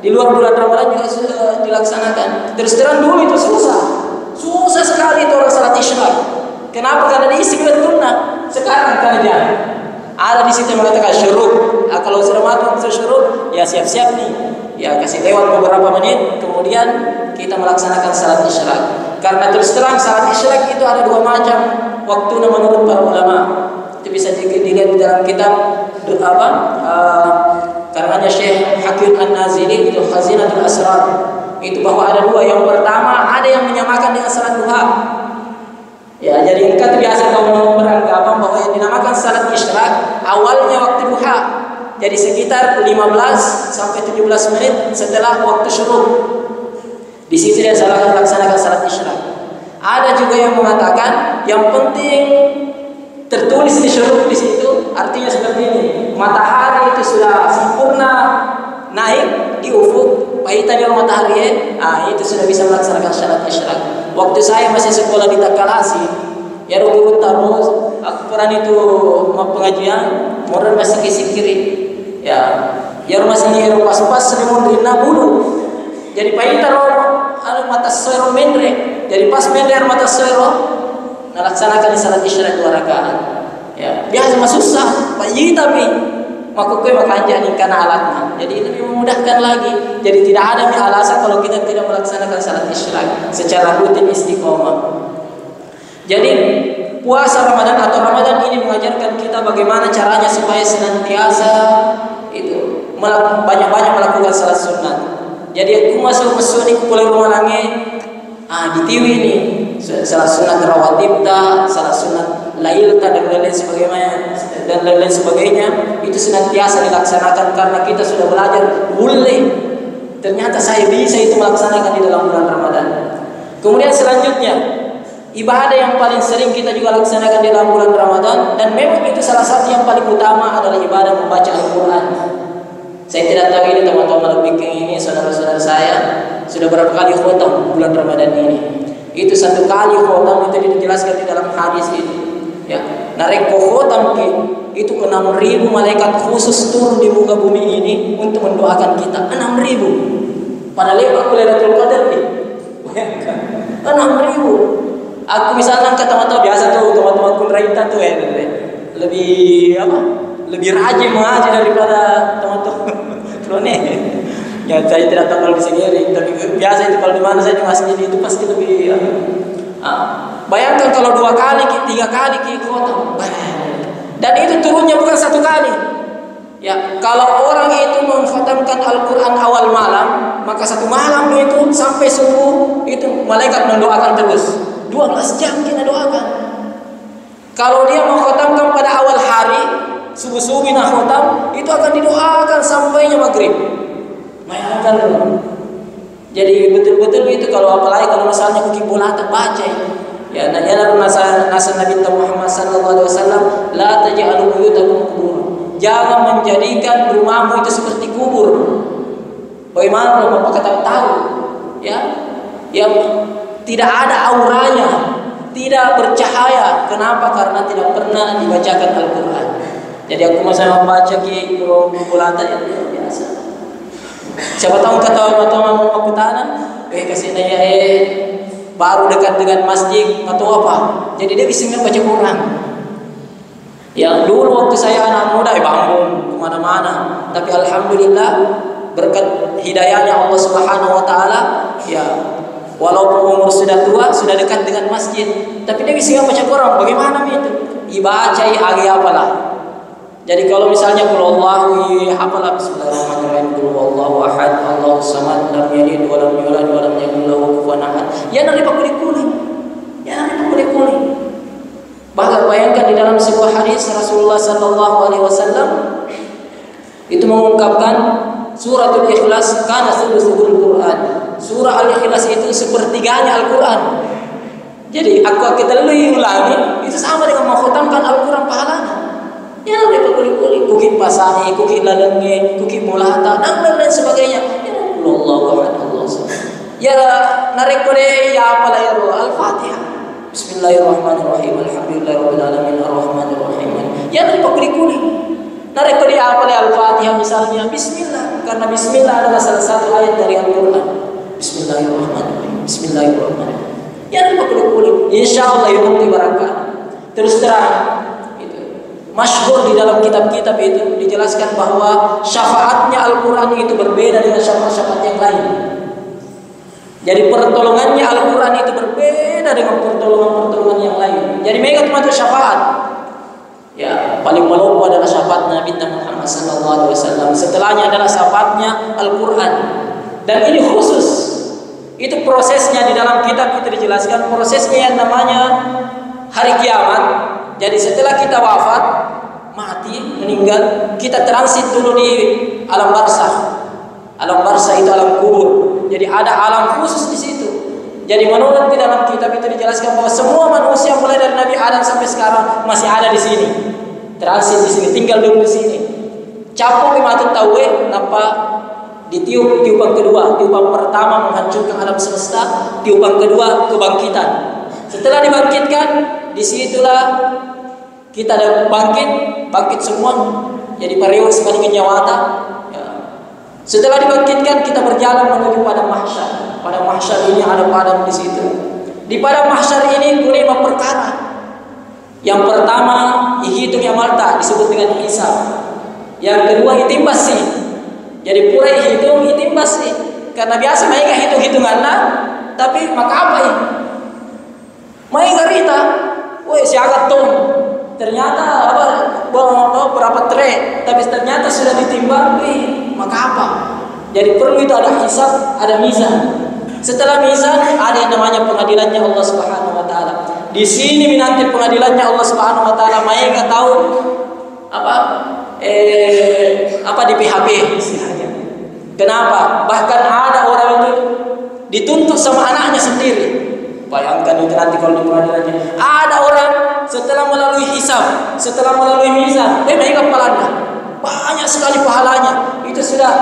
di luar bulan Ramadan juga sudah dilaksanakan. Terus terang dulu itu susah sekali itu orang salat isyraq. Kenapa? Karena diisi betulnya. Sekarang kan jangan. Ada di situ mengatakan syuruk. Kalau sudah masuk syuruk, ya siap-siap nih. Ya kasih lewat beberapa menit, kemudian kita melaksanakan salat isyraq. Karena terus terang salat isyraq itu ada 2 macam waktu menurut para ulama. Itu bisa dilihat di dalam kitab karangannya Syekh Hakim An-Nazili, itu Khazinatul Asrar. Itu bahwa ada 2. Yang pertama ada yang menyamakan dengan salat duha. Ya, jadi kita biasa kalau beranggapan bahwa yang dinamakan salat isyraq awalnya waktu duha. Jadi sekitar 15 sampai 17 menit setelah waktu syuruk. Di situ dia laksanakan salat isyraq. Ada juga yang mengatakan yang penting tertulis di syuruk di situ, artinya seperti ini. Matahari itu sudah sempurna naik di ufuk, pahitnya matahari, itu sudah bisa melaksanakan salat isyraq. Waktu saya masih sekolah di Takalasi, ya rukun terus, aku pernah itu mau pengajian, modern masih kiri, ya rumah sini pas selimun rina bulu. Jadi pahitnya mata sero mendre, jadi pas mendre mata sero, melaksanakan salat isyraq 2 rakaat. Ya, biasa susah, tapi makukui makanja karena alatnya. Jadi lebih memudahkan lagi. Jadi tidak ada alasan kalau kita tidak melaksanakan salat isyraq secara rutin istiqomah. Jadi puasa Ramadan atau Ramadan ini mengajarkan kita bagaimana caranya supaya senantiasa itu banyak-banyak melakukan salat sunat. Jadi aku masuk di kuliah rumah langit, di TV ini salat sunat rawatib salat sunat lail dan lain sebagainya itu senantiasa dilaksanakan karena kita sudah belajar boleh. Ternyata saya bisa itu melaksanakan di dalam bulan Ramadan. Kemudian selanjutnya ibadah yang paling sering kita juga laksanakan di dalam bulan Ramadan dan memang itu salah satu yang paling utama adalah ibadah membaca Al-Quran. Saya tidak tahu ini teman-teman lebih ini saudara-saudara saya sudah berapa kali khotam bulan Ramadan ini. Itu 1 kali khotam itu dijelaskan di dalam hadis ini. Ya, narek khotam itu 6.000 malaikat khusus turun di muka bumi ini untuk mendoakan kita. 6.000. Pada lepas Lailatul Qadar nih. 6.000. Aku misalnya ke teman-teman biasa tuh teman-teman pun raita tuh lebih lebih rajin mengaji daripada teman-teman Trone. Ya saya tidak tahu kalau di sini, tapi biasa itu kalau di mana saya di masjid itu pasti lebih. Bayangkan kalau 2 kali, 3 kali khotam. Dan itu turunnya bukan 1 kali. Ya, kalau orang itu mengkhatamkan Al-Quran awal malam, maka 1 malam itu sampai subuh itu malaikat mendoakan terus. 12 jam kita doakan. Kalau dia mengkhatamkan pada awal hari, subuh-subuh nah khotam, itu akan didoakan sampainya maghrib. Bayangkan. Jadi betul-betul itu kalau apalagi kalau misalnya kuki bola tak baca ya nanya nasa Nabi Muhammad sallallahu alaihi wasallam la taj'alu buyutakum qubur. Jangan menjadikan rumahmu itu seperti kubur. Bagaimana kalau Bapak tahu ya yang tidak ada auranya, tidak bercahaya. Kenapa? Karena tidak pernah dibacakan Al-Qur'an. Jadi aku masih membaca ki bola tadi biasa. Siapa tahu kata mau aku tanam, kasih nanya baru dekat dengan masjid atau apa. Jadi dia bisa baca Quran. Yang dulu waktu saya anak muda bangun kemana-mana, tapi alhamdulillah berkat hidayahnya Allah Subhanahu Wa Taala, ya walaupun umur sudah tua, sudah dekat dengan masjid, tapi dia bisa baca Quran. Bagaimana itu? Ibaca agi apalah. Jadi kalau misalnya qul Allahu hafalah bismillahirrahmanirrahim qul huwallahu ahad Allahus samad lam yalid wa lam yulad wa lam yakul lahu kufuwan ahad. Ya nanti pakuli-kuli. Bahkan bayangkan di dalam sebuah hadis Rasulullah sallallahu alaihi wasallam itu mengungkapkan suratul Ikhlas kana thuluthul Quran. Surah Al-Ikhlas itu sepertiganya Al-Qur'an. Jadi kita ulangi itu sama dengan mengkhatamkan Al-Qur'an pahalanya. Ya mereka kuli-kuli, kuki pasani, kuki lalenge, kuki mulata, dan lain sebagainya. Ya Allah Allah. Ya narik kode ya apalah ya Al-Fatihah. Bismillahirrahmanirrahim. Alhamdulillahirabbil alamin arrahmanir rahim. Ya mereka kuli-kuli. Narik kode ya apalah Al-Fatihah misalnya Bismillah, karena Bismillah adalah salah satu ayat dari Al-Qur'an. Bismillahirrahmanirrahim. Bismillahirrahmanirrahim. Ya mereka kuli-kuli. Insyaallah ya nanti barakah. Terus terang masyhur di dalam kitab-kitab itu dijelaskan bahwa syafaatnya Al-Quran itu berbeda dengan syafaat-syafaat yang lain. Jadi pertolongannya Al-Quran itu berbeda dengan pertolongan-pertolongan yang lain. Jadi mereka termasuk syafaat. Ya, paling melupa adalah syafaat Nabi Muhammad SAW. Setelahnya adalah syafaatnya Al-Quran. Dan ini khusus. Itu prosesnya di dalam kitab itu dijelaskan. Prosesnya yang namanya hari kiamat. Jadi setelah kita wafat, mati, meninggal, kita transit dulu di alam barzakh. Alam barzakh itu alam kubur. Jadi ada alam khusus di situ. Jadi menurut di dalam kitab itu dijelaskan bahwa semua manusia mulai dari Nabi Adam sampai sekarang masih ada di sini. Transit di sini, tinggal dulu di sini. Capung di mata tahu napa ditiup tiupan kedua. Tiupan pertama menghancurkan alam semesta, tiupan kedua kebangkitan. Setelah dibangkitkan, disitulah kita ada bangkit semua. Jadi pariwa sekali nyawata. Ya. Setelah dibangkitkan kita berjalan menuju padang mahsyar. Padang mahsyar ini ada padang di situ. Di padang mahsyar ini 5 perkara. Yang pertama dihitung yang malta disebut dengan hisab. Yang kedua itimbas sih. Jadi pura hitung itimbas sih. Karena biasa mereka hitung-hitungannya, tapi maka apa ini? Mereka rita, woi siagat tuh. Ternyata berapa tray, tapi ternyata sudah ditimbang, maka apa? Jadi perlu itu ada hisab, ada mizan. Setelah mizan ada yang namanya pengadilannya Allah Subhanahu Wa Taala. Di sini nanti pengadilannya Allah Subhanahu Wa Taala. Mereka tahu apa di PHP istilahnya. Kenapa? Bahkan ada orang itu dituntut sama anaknya sendiri. Bayangkan itu nanti kalau di pengadilannya ada orang setelah melalui hisab, setelah melalui mizan, mereka pahalanya banyak sekali pahalanya. Itu sudah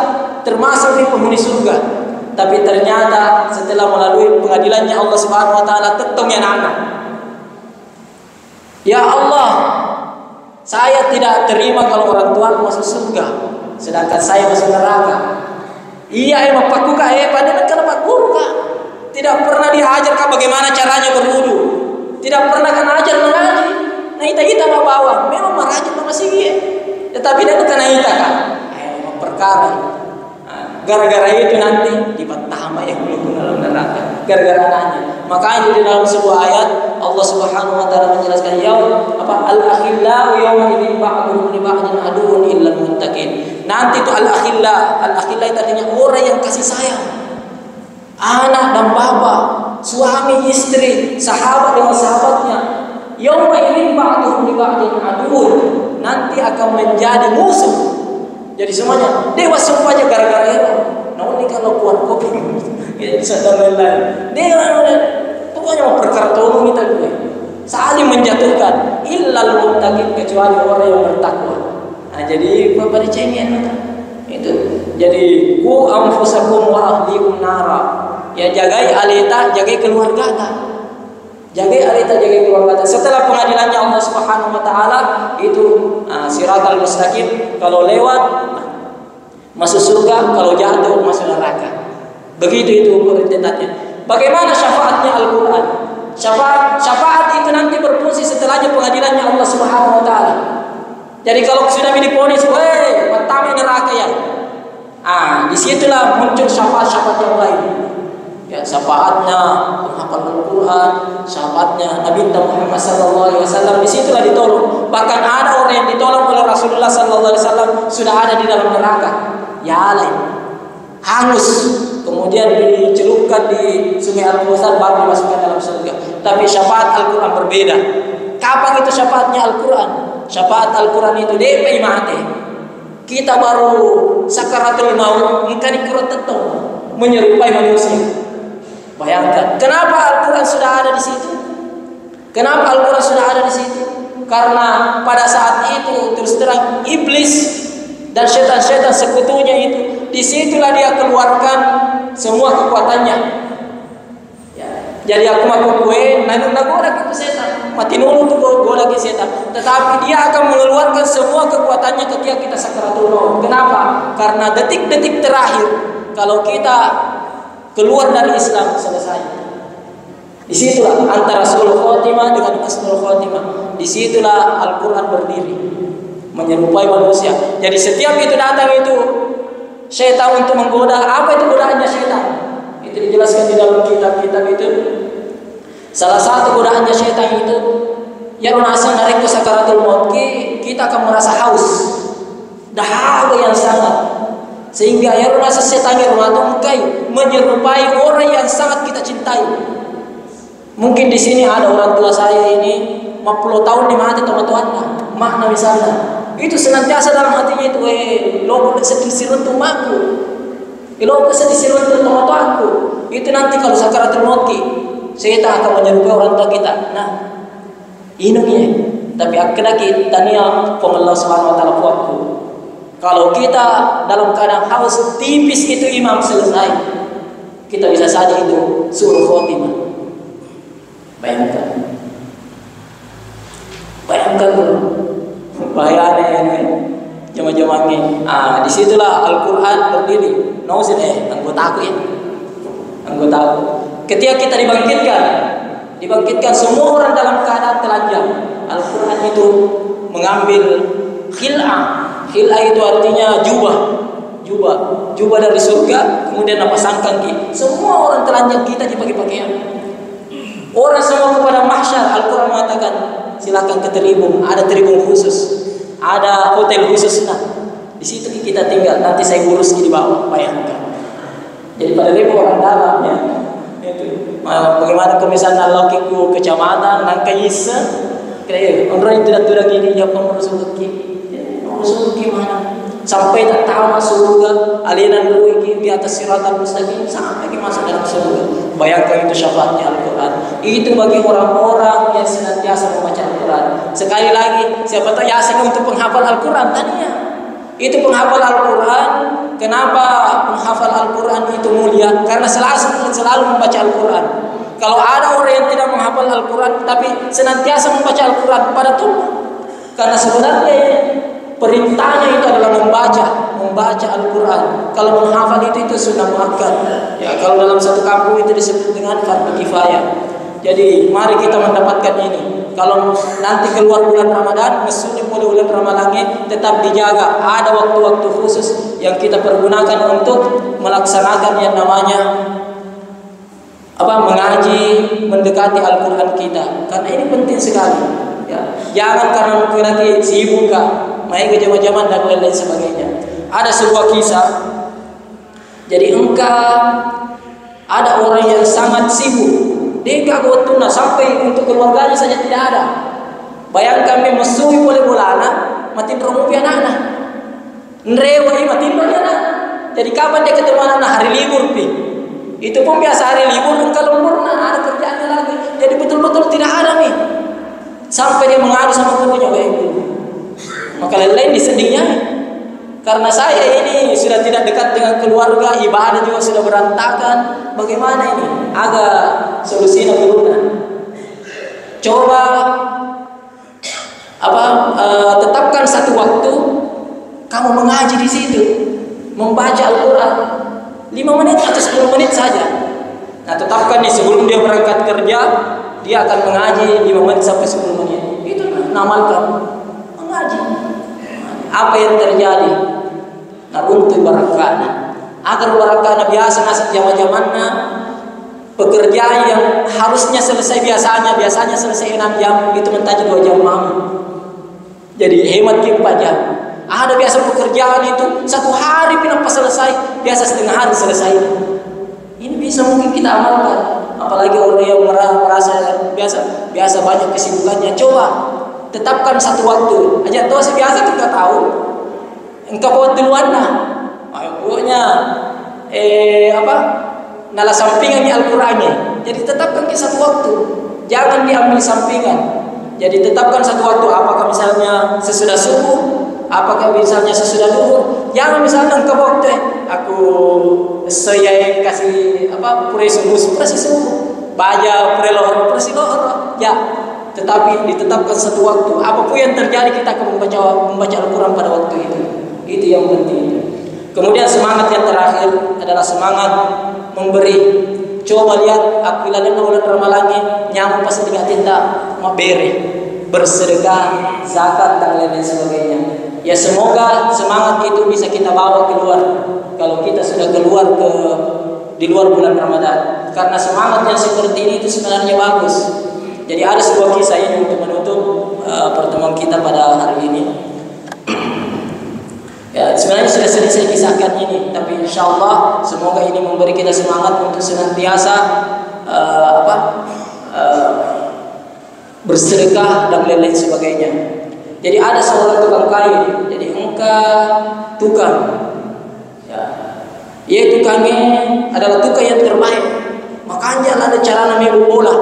termasuk di penghuni surga. Tapi ternyata setelah melalui pengadilannya Allah Subhanahu Wa Taala tetong yang anak. Ya Allah, saya tidak terima kalau orang tua masuk surga, sedangkan saya masuk neraka. Iya emang Pak Kuka padahal kalau Pak Kuka tidak pernah diajarkan bagaimana caranya berwudu. Tidak pernah kan ajar mengaji. Nah kita mau bawa. Memang merajin masih dia. Tetapi dia bukan kita kan. Perkara. Gara-gara itu nanti dibatama yang belum dalam neraka. Gara-gara nanya. Makanya di dalam sebuah ayat Allah Subhanahu Wa Taala menjelaskan al-akhillau yawma idzin ba'duhum li ba'din aduwwun illa al-muttaqin. Nanti itu al-akhillau. Al-akhillau itu artinya orang yang kasih sayang. Anak dan bapak, suami istri, sahabat dengan sahabatnya. Yauma idzin ba'duhum li ba'din aduwwun. Nanti akan menjadi musuh. Jadi semuanya dewa semuanya gara-gara itu. Namun ini kalau kuat kopi, ya bisa dan lain-lain. Dia pokoknya mau perkara tolong kita gue. Saling menjatuhkan. Illal muttaqin, kecuali orang yang bertakwa. Nah, jadi pada cengeng itu. Jadi ku anfusakum wa ahlikum nara. Ya jagai alita, jagai keluarga. Jagai alita, jagai keluarga. Setelah pengadilannya Allah Subhanahu wa taala itu siratal mustaqim, kalau lewat masuk surga, kalau jatuh masuk neraka. Begitu itu prioritasnya. Bagaimana syafaatnya Al-Qur'an? Syafaat itu nanti berfungsi setelahnya pengadilannya Allah Subhanahu wa taala. Jadi kalau sudah diponis, weh, pertama neraka ya. Disitulah muncul syafaat-syafaat yang lain. Ya, syafaatnya penghafal Al-Quran, syafaatnya Nabi Muhammad SAW, disitulah ditolong. Bahkan ada orang yang ditolong oleh Rasulullah SAW sudah ada di dalam neraka, ya lain, hangus, kemudian dicelupkan di sungai Al-Kautsar baru dimasukkan dalam surga. Tapi syafaat Al-Quran berbeda. Kapan itu syafaatnya Al-Quran? Syafaat Al-Quran itu DP mati. Kita baru sakaratul maut, engkau dikurat tetap menyerupai manusia. Bayangkan, kenapa Al-Quran sudah ada di situ? Kenapa Al-Quran sudah ada di situ? Karena pada saat itu terus terang iblis dan setan-setan sekutunya itu, disitulah dia keluarkan semua kekuatannya. Ya, jadi aku maku kue, nagu lagi itu setan, mati nulu tuh go lagi setan. Tetapi dia akan mengeluarkan semua kekuatannya ketika kita sakaratul maut. Kenapa? Karena detik-detik terakhir kalau kita keluar dari Islam selesai. Disitulah antara sul khotimah dengan husnul khotimah. Disitulah Al-Quran berdiri menyerupai manusia. Jadi setiap itu datang itu syaitan untuk menggoda. Apa itu godaannya syaitan? Itu dijelaskan di dalam kitab-kitab itu. Salah satu godaannya syaitan itu ya runasa narik ke sakaratul maut, kita akan merasa haus, dahaga yang sangat. Sehingga ya rasa setan yang mengkai menyerupai orang yang sangat kita cintai. Mungkin di sini ada orang tua saya ini 50 tahun di mati teman-teman, makna misalnya itu senantiasa dalam hatinya itu lo sedih siruntu maku, lo sedih siruntu teman-temanku. Itu nanti kalau sakaratul maut setan akan menyerupai orang tua kita. Nah, ini tapi akhirnya tania Allah Subhanahu wa taala buatku. Kalau kita dalam keadaan haus tipis itu imam selesai, kita bisa saja itu suruh khotimah. Bayangkan bahayanya ini jamaah-jamaah ini. Disitulah Al-Quran berdiri. Nausin anggota aku. Ketika kita dibangkitkan semua orang dalam keadaan telanjang. Al-Quran itu mengambil khil'ah. Khil'ah itu artinya jubah dari surga, kemudian apa sangkan semua orang telanjang kita dipakai pakaian. Orang semua kepada mahsyar. Al-Quran mengatakan silakan ke tribun, ada tribun khusus, ada hotel khusus. Di situ kita tinggal. Nanti saya urus di bawah. Bayangkan. Jadi pada level orang dalamnya itu bagaimana misalnya lokiku kecamatan nangkayisa kayak orang itu tidak gini ya pengurus gimana sampai tak tahu masuk surga aliran dulu di atas siratal mustaqim sampai masuk dalam surga. Bayangkan itu syafaatnya Al-Quran. Itu bagi orang-orang yang senantiasa membaca Al-Quran. Sekali lagi, siapa tahu ya asal untuk penghafal Al-Quran tadinya. Itu penghafal Al-Quran. Kenapa penghafal Al-Quran itu mulia? Karena selalu membaca Al-Quran. Kalau ada orang yang tidak menghafal Al-Quran tapi senantiasa membaca Al-Quran pada tubuh, karena sebenarnya perintahnya itu adalah membaca Al-Quran. Kalau menghafal itu sunnah muakkad. Ya, kalau dalam satu kampung itu disebut dengan fardu kifayah. Jadi mari kita mendapatkan ini. Kalau nanti keluar bulan Ramadan, mesunya mulai bulan Ramadan tetap dijaga. Ada waktu-waktu khusus yang kita pergunakan untuk melaksanakan yang namanya mengaji, mendekati Al-Quran kita. Karena ini penting sekali. Ya, jangan karena mungkin nanti sibuk main ke zaman-zaman dan lain sebagainya. Ada sebuah kisah. Jadi ada orang yang sangat sibuk. Dia gotuna sampai untuk keluarganya saja tidak ada. Bayangkan mesui boleh bolana, matin romupi anak-anak. Nrewa matin boleh anak. Jadi kapan dia ketemu anak-anak? Hari libur, Pi. Itu pun biasa hari libur, kalau libur ada kerjaannya lagi. Jadi betul-betul tidak ada nih. Sampai dia mengadu sama gurunya, maka lain disedihnya. Karena saya ini sudah tidak dekat dengan keluarga, ibadah juga sudah berantakan. Bagaimana ini? Agak solusinya guna. Coba tetapkan satu waktu kamu mengaji di situ, membaca Al-Quran 5 menit atau 10 menit saja. Nah, tetapkan nih sebelum dia berangkat kerja, dia akan mengaji 5 menit sampai 10 menit. Itu namalkan mengaji. Apa yang terjadi? Nah, untuk barakana. Agar barakana biasa nasib zaman-zamannya pekerjaan yang harusnya selesai biasanya selesai 6 jam, itu menjadi 2 jam malam. Jadi hemat ke 4 jam. Ada biasa pekerjaan itu 1 hari pindah pas selesai, biasa setengah hari selesai. Ini bisa mungkin kita amalkan. Apalagi orang yang merasa biasa banyak kesibukannya. Coba tetapkan satu waktu. Aja tuh biasa kita tahu. Engkau buat duluan lah. Pokoknya nala sampingan di Al-Qur'annya. Jadi tetapkan ke satu waktu. Jangan diambil sampingan. Jadi tetapkan satu waktu, apakah misalnya sesudah subuh, apakah misalnya sesudah duhur. Jangan misalnya engkau waktu saya kasih pure subuh baca pure lohor pure lohor ya, tetapi ditetapkan satu waktu. Apapun yang terjadi kita akan membaca Al-Quran pada waktu itu yang penting. Kemudian semangat yang terakhir adalah semangat memberi. Coba lihat apabila dan ulat ramalannya nyamuk pasti dengan tinta mabere, bersedekah, zakat dan lain sebagainya. Ya, semoga semangat itu bisa kita bawa keluar kalau kita sudah keluar di luar bulan Ramadan. Karena semangat yang seperti ini itu sebenarnya bagus. Jadi ada sebuah kisah ini untuk menutup pertemuan kita pada hari ini. Ya, sebenarnya sudah sering saya kisahkan ini, tapi insya Allah semoga ini memberi kita semangat untuk senantiasa bersedekah dan lain-lain sebagainya. Jadi ada seorang tukang kayu, jadi tukang, ya, ia tukangnya adalah tukang yang terbaik. Makanya ada cara namanya bola.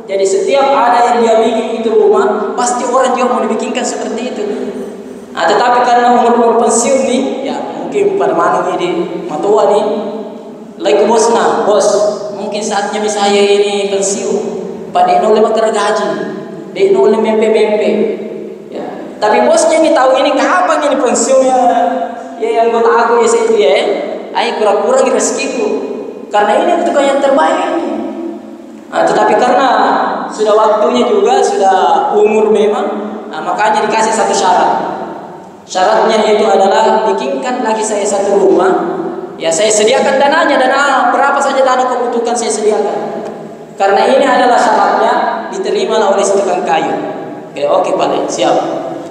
Jadi setiap ada yang dia bikin itu rumah, pasti orang juga mau dibikinkan seperti itu. Nah, tetapi karena umur pensiun nih, ya mungkin pada mana ini matua nih, lagi bos, mungkin saatnya misalnya ini pensiun, pada ini oleh makan gaji, dia ini oleh mimpi. Ya, tapi bosnya ini tahu ini kapan ini pensiunnya, ya yang gue tahu ya itu ya, ayo kurang-kurang rezekiku, karena ini tukang yang terbaik. Nah, tetapi karena sudah waktunya juga sudah umur memang, nah, makanya dikasih satu syarat. Syaratnya itu adalah bikinkan lagi saya satu rumah. Ya, saya sediakan dananya, dana berapa saja dana kebutuhan saya sediakan. Karena ini adalah syaratnya diterima oleh tukang kayu. Oke, Pak, siap.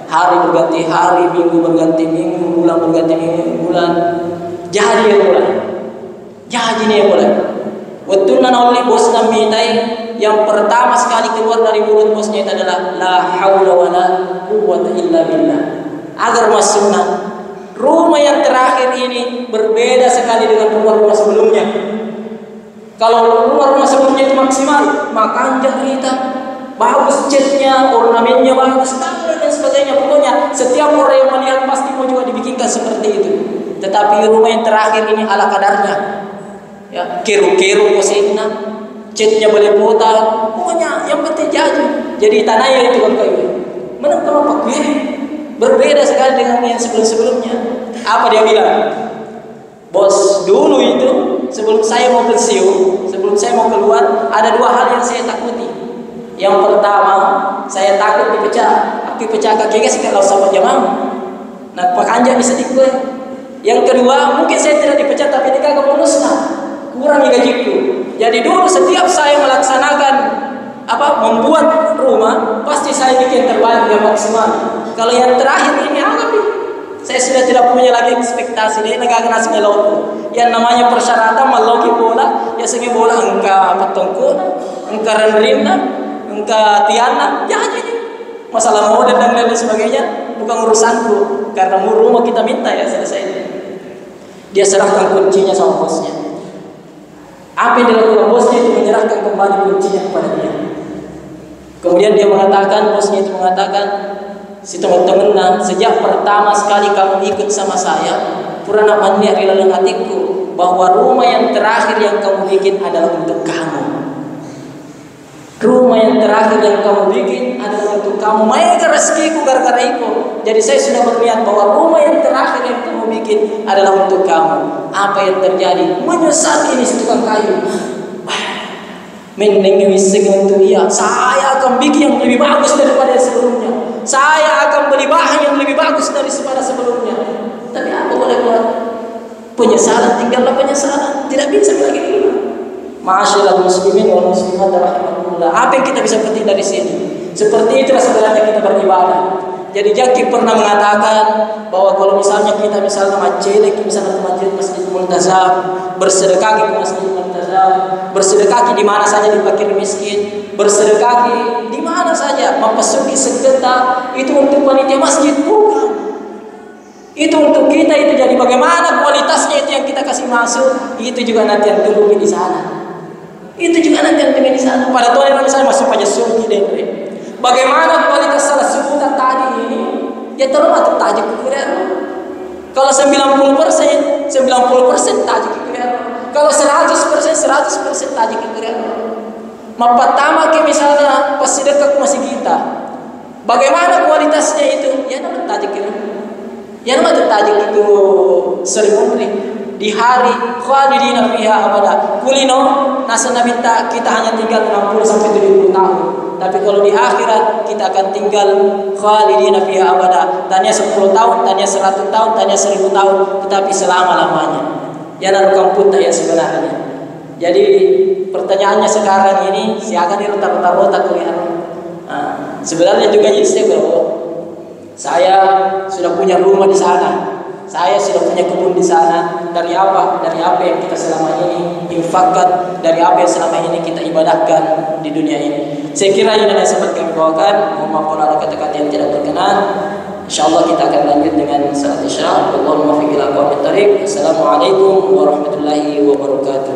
Hari berganti hari, minggu berganti minggu, bulan berganti bulan. Jadi ya mulai. Jadi nih mulai. Waktu oleh bos namitai yang pertama sekali keluar dari mulut bosnya itu adalah la haula wala quwwata illa billah. Agar masuknya rumah yang terakhir ini berbeda sekali dengan rumah-rumah sebelumnya. Kalau rumah-rumah sebelumnya itu maksimal, maka kita bagus, catnya, ornamennya bagus, dan sebagainya. Pokoknya setiap orang yang melihat pasti mau juga dibikinkan seperti itu. Tetapi rumah yang terakhir ini ala kadarnya. Ya, keru-keru kosenna, catnya boleh potong. Pokoknya yang penting jadi tanahnya itu kan kayu. Mana kalau pakai berbeda sekali dengan yang sebelum-sebelumnya. Apa dia bilang? Bos, dulu itu sebelum saya mau pensiun, sebelum saya mau keluar, ada 2 hal yang saya takuti. Yang pertama, saya takut dipecah. Aku pecah kakinya sih kalau sama jamaah. Nah, pakanja bisa gue. Yang kedua, mungkin saya tidak dipecah tapi dia kagak bonusnya. Kurang gajiku. Jadi dulu setiap saya melaksanakan membuat rumah, pasti saya bikin terbaik yang maksimal. Kalau yang terakhir ini saya sudah tidak punya lagi ekspektasi. Dia negara nasi meloko. Yang namanya persyaratan maloki bola, ya segi bola engka patongkona, engka rendrina, engka tiana, ya aja ini. Masalah model dan lain sebagainya bukan urusanku, karena rumah kita minta ya selesai. Dia serahkan kuncinya sama bosnya. Apa yang dilakukan bosnya itu menyerahkan kembali kuncinya kepada dia. Kemudian dia mengatakan, bosnya itu mengatakan, si teman-teman, sejak pertama sekali kamu ikut sama saya, purana mandi dalam hatiku bahwa rumah yang terakhir yang kamu bikin adalah untuk kamu. Rumah yang terakhir yang kamu bikin adalah untuk kamu. Mereka rezekiku gara-gara itu. Jadi saya sudah berniat bahwa rumah yang terakhir yang kamu bikin adalah untuk kamu. Apa yang terjadi? Menyesal ini si tukang kayu. Mending untuk dia. Saya akan bikin yang lebih bagus daripada yang sebelumnya. Saya akan beli bahan yang lebih bagus daripada sebelumnya. Tapi apa boleh buat? Penyesalan, tinggallah penyesalan. Tidak bisa lagi dulu. Ma'asyiral muslimin wal muslimat rahimakumullah. Apa yang kita bisa petik dari sini? Seperti itulah sebenarnya kita beribadah. Jadi Jaki pernah mengatakan bahwa kalau misalnya kita macet, misalnya ke Masjid Multazam, bersedekah ke Masjid Multazam, bersedekah di mana saja di fakir miskin, bersedekah di mana saja, memasuki sekitar itu untuk panitia masjid, bukan. Itu untuk kita, itu jadi bagaimana kualitasnya itu yang kita kasih masuk, itu juga nanti yang tunggu di sana. Itu juga nanti yang tunggu di sana. Pada Tuhan yang misalnya masuk aja surga deh. Bagaimana kualitas salah sebutan tadi ini? Ya tolong atau tajuk kekurangan. Kalau 90% tajuk kekurangan. Kalau 100% tajuk kekurangan. Pertama ke misalnya pas sedekah masih kita. Bagaimana kualitasnya itu? Ya nama tajuk kekurangan. Ya nama tajuk itu seremoni di hari khalidina fiha abada. Kulino nasa nabita kita hanya tinggal 60 sampai 70 tahun. Tapi kalau di akhirat kita akan tinggal khalidina fiha abada. Tanya 10 tahun, tanya 100 tahun, tanya 1000 tahun, tetapi selama-lamanya. Ya narukang puta yang sebenarnya. Jadi pertanyaannya sekarang ini siakan dirotak-rotak kuliah. Sebenarnya juga saya sudah punya rumah di sana. Saya sudah punya kebun di sana. Dari apa? Dari apa yang kita selama ini infakkan, dari apa yang selama ini kita ibadahkan di dunia ini. Saya kira ini yang sempat kami bawakan. Mohon maaf kalau ada kata-kata yang tidak berkenan. InsyaAllah kita akan lanjut dengan salat isya. Assalamualaikum warahmatullahi wabarakatuh.